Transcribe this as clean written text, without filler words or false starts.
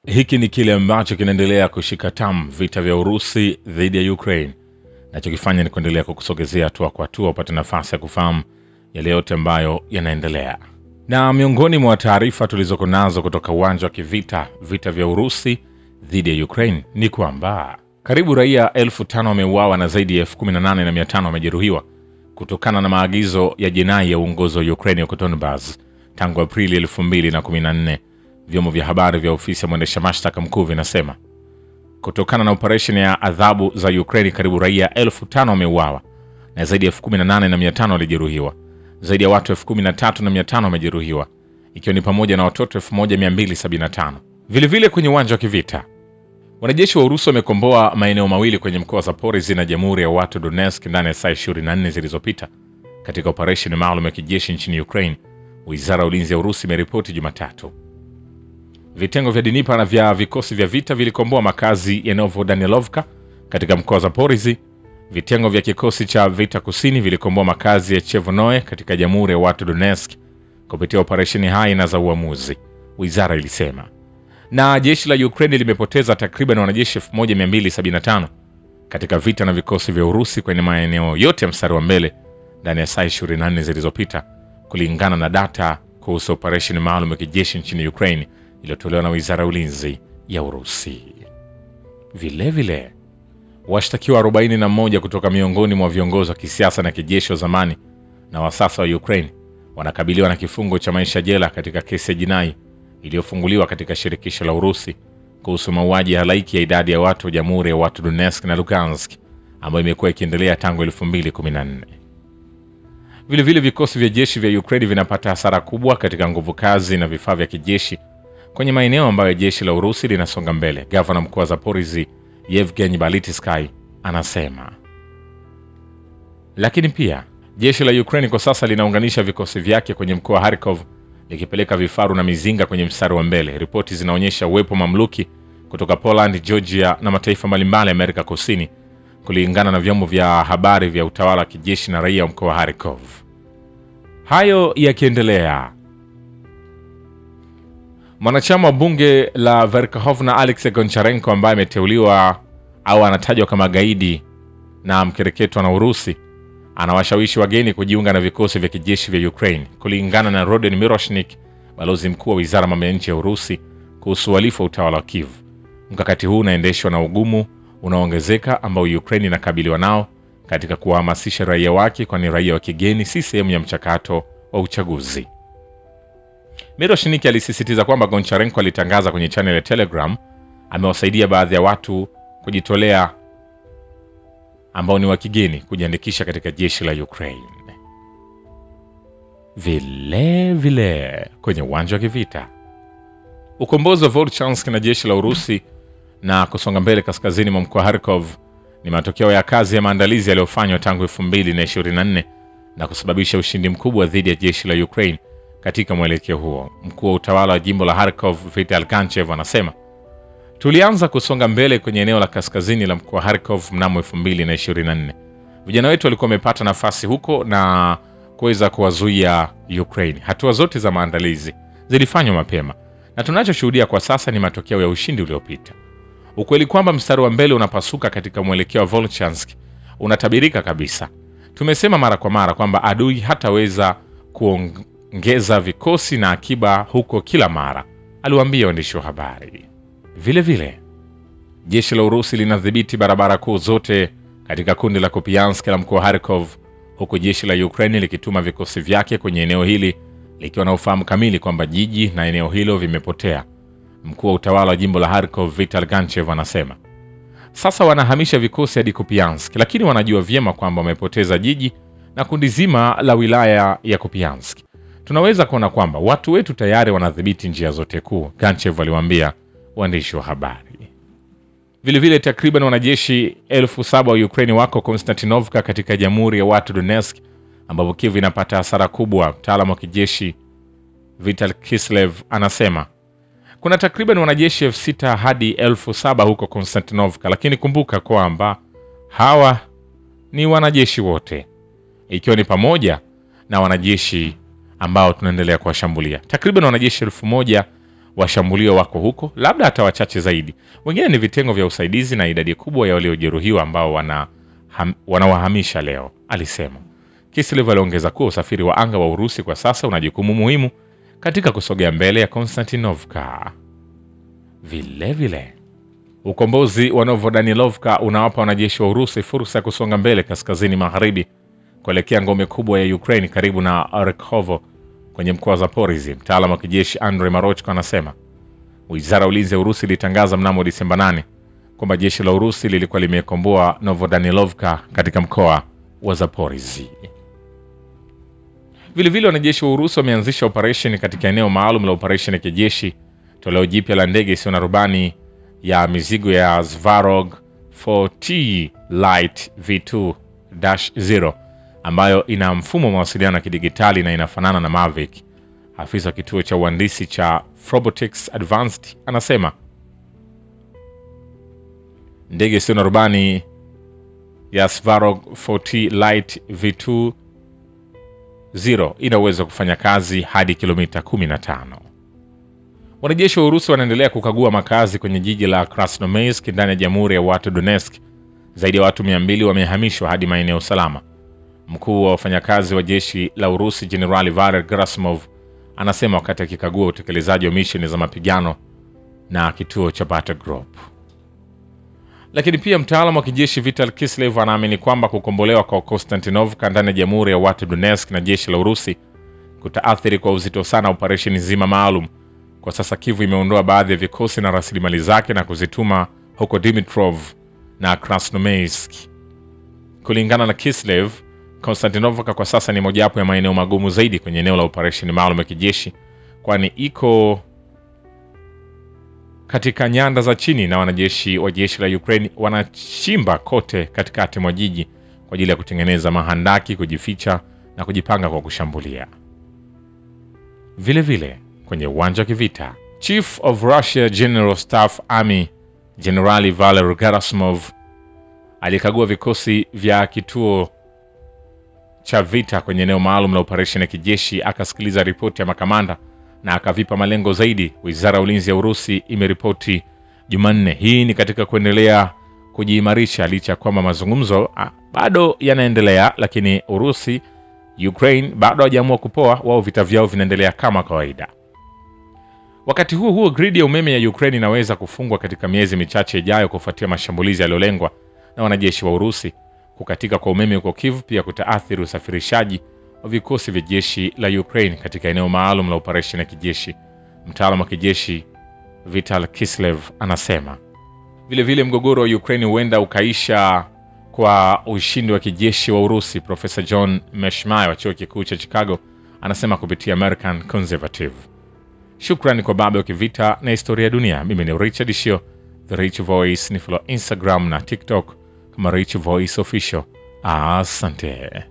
Hiki ni kile ambacho kinaendelea kushika tamu vita vya Urusi dhidi ya Ukraine. Nachokifanya ni kuendelea kukusogezea hatua kwa hatua upate nafasi ya kufahamu yale yote ambayo yanaendelea. Na miongoni mwa taarifa tulizoko nazo kutoka uwanja wa kivita vita vya Urusi dhidi ya Ukraine ni kwamba karibu raia 5,000 wameuawa na zaidi ya 18,500 wamejeruhiwa kutokana na maagizo ya jinai ya uongozi wa Ukraine huko Donbas tangu Aprili 2014. Vyombo vya habari vya ofisi ya mwendesha mashtaka mkuu vinasema kutokana na operation ya adhabu za Ukraine karibu raia 5,000 wameuawa na zaidi ya 18,500 walijeruhiwa. Zaidi ya watu 13,500 wamejeruhiwa ikiwa ni pamoja na watoto 1275. Vilevile kwenye uwanja wa kivita wanajeshi wa Urusi wamekomboa maeneo mawili kwenye mkoa wa Zaporizhzhia na Jamhuri ya Watu Donetsk ndani ya saa 24 zilizopita katika operation maalum ya kijeshi nchini Ukraine, Wizara ya Ulinzi ya Urusi imeripoti Jumatatu. Vitengo vya Dnipro na vya vikosi vya vita vilikomboa makazi ya Novodanilovka katika mkoa wa Zaporizhzhia. Vitengo vya kikosi cha vita kusini vilikomboa makazi ya Chevonoe katika Jamhuri ya Watu Donetsk kupitia operesheni hai na za uamuzi, wizara ilisema. Na jeshi la Ukraine limepoteza takriban wanajeshi 1275 katika vita na vikosi vya Urusi kwenye maeneo yote ya mstari wa mbele ndani ya saa 24 zilizopita, kulingana na data kuhusu operesheni maalum ya kijeshi nchini Ukraine iliyotolewa na Wizara ya Ulinzi ya Urusi. Vilevile washtakiwa 41 kutoka miongoni mwa viongozi wa kisiasa na kijeshi wa zamani na wa sasa wa Ukraine wanakabiliwa na kifungo cha maisha jela katika kesi ya jinai iliyofunguliwa katika shirikisho la Urusi kuhusu mauaji ya halaiki ya idadi ya watu wa Jamhuri ya Watu Donetsk na Lugansk ambayo imekuwa ikiendelea tangu 2014. Vilevile vikosi vya jeshi vya Ukraine vinapata hasara kubwa katika nguvu kazi na vifaa vya kijeshi kwenye maeneo ambayo jeshi la Urusi linasonga mbele, gavana mkuu wa Zaporizhzhia Yevgeny Balitskyi anasema. Lakini pia jeshi la Ukraine kwa sasa linaunganisha vikosi vyake kwenye mkoa wa Kharkov likipeleka vifaru na mizinga kwenye mstari wa mbele. Ripoti zinaonyesha uwepo mamluki kutoka Poland, Georgia na mataifa mbalimbali ya Amerika Kusini, kulingana na vyombo vya habari vya utawala wa kijeshi na raia wa mkoa wa Kharkov. Hayo yakiendelea, mwanachama wa bunge la Verkhovna Alexei Goncharenko ambaye ameteuliwa au anatajwa kama gaidi na mkereketwa na Urusi anawashawishi wageni kujiunga na vikosi vya kijeshi vya Ukraine, kulingana na Roden Miroshnik, balozi mkuu wa wizara mambo ya nje ya Urusi, kuhusu uhalifu wa utawala wa Kiev. Mkakati huu unaendeshwa na ugumu unaoongezeka ambao Ukraine inakabiliwa nao katika kuwahamasisha raia wake, kwani raia wa kigeni si sehemu ya mchakato wa uchaguzi. Miroshnik alisisitiza kwamba Goncharenko alitangaza kwenye channel ya Telegram amewasaidia baadhi ya watu kujitolea ambao ni wa kigeni kujiandikisha katika jeshi la Ukraine. Vile kwenye uwanja wa kivita, ukombozi wa Volchansk na jeshi la Urusi na kusonga mbele kaskazini mwa mkoa wa Kharkov ni matokeo ya kazi ya maandalizi yaliyofanywa tangu 2024 na kusababisha ushindi mkubwa dhidi ya jeshi la Ukraine katika mwelekeo huo. Mkuu wa utawala wa jimbo la Kharkov Vital Kanchev anasema, tulianza kusonga mbele kwenye eneo la kaskazini la mkoa wa Kharkov mnamo 2024. Vijana wetu walikuwa wamepata nafasi huko na kuweza kuwazuia Ukraine. Hatua zote za maandalizi zilifanywa mapema na tunachoshuhudia kwa sasa ni matokeo ya ushindi uliopita. Ukweli kwamba mstari wa mbele unapasuka katika mwelekeo wa Volchansk unatabirika kabisa. Tumesema mara kwa mara kwamba adui hataweza kuongeza vikosi na akiba huko kila mara, aliwaambia waandishi wa habari. Vile jeshi la Urusi linadhibiti barabara kuu zote katika kundi la Kupiansk la mkoa wa Kharkov, huku jeshi la Ukraine likituma vikosi vyake kwenye eneo hili likiwa na ufahamu kamili kwamba jiji na eneo hilo vimepotea. Mkuu wa utawala wa jimbo la Kharkov Vital Ganchev anasema, sasa wanahamisha vikosi hadi Kupiansk, lakini wanajua vyema kwamba wamepoteza jiji na kundi zima la wilaya ya Kupiansk. Tunaweza kuona kwamba watu wetu tayari wanadhibiti njia zote kuu, Ganchev aliwaambia waandishi wa habari. Vilevile takriban wanajeshi 7,000 wa Ukraine wako Konstantinovka katika Jamhuri ya Watu Donetsk ambapo Kiev inapata hasara kubwa. Mtaalamu wa kijeshi Vital Kislev anasema kuna takriban wanajeshi 6,000 hadi 7,000 huko Konstantinovka, lakini kumbuka kwamba hawa ni wanajeshi wote, ikiwa ni pamoja na wanajeshi ambao tunaendelea kuwashambulia. Takriban wanajeshi 1,000 Washambulio wako huko, labda hata wachache zaidi. Wengine ni vitengo vya usaidizi na idadi kubwa ya waliojeruhiwa ambao wanawahamisha leo, alisema. Kislev aliongeza kuwa usafiri wa anga wa Urusi kwa sasa una jukumu muhimu katika kusogea mbele ya Konstantinovka. Vile ukombozi wa Novodanilovka unawapa wanajeshi wa Urusi fursa ya kusonga mbele kaskazini magharibi kuelekea ngome kubwa ya Ukraine karibu na Arkhovo kwenye mkoa wa Zaporizhzhia. Mtaalamu wa kijeshi Andrei Marochko anasema Wizara ya Ulinzi ya Urusi ilitangaza mnamo Disemba 8 kwamba jeshi la Urusi lilikuwa limekomboa Novodanilovka katika mkoa wa Zaporizhzhia. Vile wanajeshi wa Urusi wameanzisha operation katika eneo maalum la operation ya kijeshi, toleo jipya la ndege isiyo na rubani ya mizigo ya Zvarog 4T Light V2-0 ambayo ina mfumo wa mawasiliano ya kidigitali na inafanana na Mavic. Afisa wa kituo cha uhandisi cha Robotics Advanced anasema ndege isiyo na rubani ya Zvarog 4T Light V2-0 ina uwezo kufanya kazi hadi kilomita 15. Wanajeshi wa Urusi wanaendelea kukagua makazi kwenye jiji la Krasnoyarsk ndani ya Jamhuri ya Watu Donetsk. Zaidi ya watu 200 wamehamishwa hadi maeneo salama. Mkuu wa wafanyakazi wa jeshi la Urusi Jenerali Valery Gerasimov anasema wakati akikagua utekelezaji wa misheni za mapigano na kituo cha Batygrop. Lakini pia mtaalamu wa kijeshi Vital Kislev anaamini kwamba kukombolewa kwa Konstantinovka ndani ya Jamhuri ya Watu Donetsk na jeshi la Urusi kutaathiri kwa uzito sana operesheni nzima maalum. Kwa sasa Kyiv imeondoa baadhi ya vikosi na rasilimali zake na kuzituma huko Dmitrov na Krasnoyarsk. Kulingana na Kislev, Konstantinovka kwa sasa ni mojawapo ya maeneo magumu zaidi kwenye eneo la operesheni maalum ya kijeshi, kwani iko katika nyanda za chini na wanajeshi wa jeshi la Ukraine wanachimba kote katikati mwa jiji kwa ajili ya kutengeneza mahandaki, kujificha na kujipanga kwa kushambulia. Vile kwenye uwanja wa kivita, Chief of Russia General Staff Army Generali Valery Gerasimov alikagua vikosi vya kituo cha vita kwenye eneo maalum la operation ya kijeshi, akasikiliza ripoti ya makamanda na akavipa malengo zaidi. Wizara ya Ulinzi ya Urusi imeripoti Jumanne. Hii ni katika kuendelea kujiimarisha licha kwamba mazungumzo bado yanaendelea, lakini Urusi, Ukraine bado hawajaamua kupoa, wao vita vyao vinaendelea kama kawaida. Wakati huo gridi ya umeme ya Ukraine inaweza kufungwa katika miezi michache ijayo kufuatia mashambulizi yaliyolengwa na wanajeshi wa Urusi. Kukatika kwa umeme huko Kyiv pia kutaathiri usafirishaji wa vikosi vya jeshi la Ukraine katika eneo maalum la operation ya kijeshi. Mtaalamu wa kijeshi Vital Kislev anasema vile mgogoro wa Ukraine huenda ukaisha kwa ushindi wa kijeshi wa Urusi. Profesa John Meshmai wa chuo kikuu cha Chicago anasema kupitia American Conservative. Shukrani kwa baba wa kivita na historia ya dunia. Mimi ni Richard Shio, The Rich Voice. Ni follow Instagram na TikTok kama Rich Voice Official. Asante.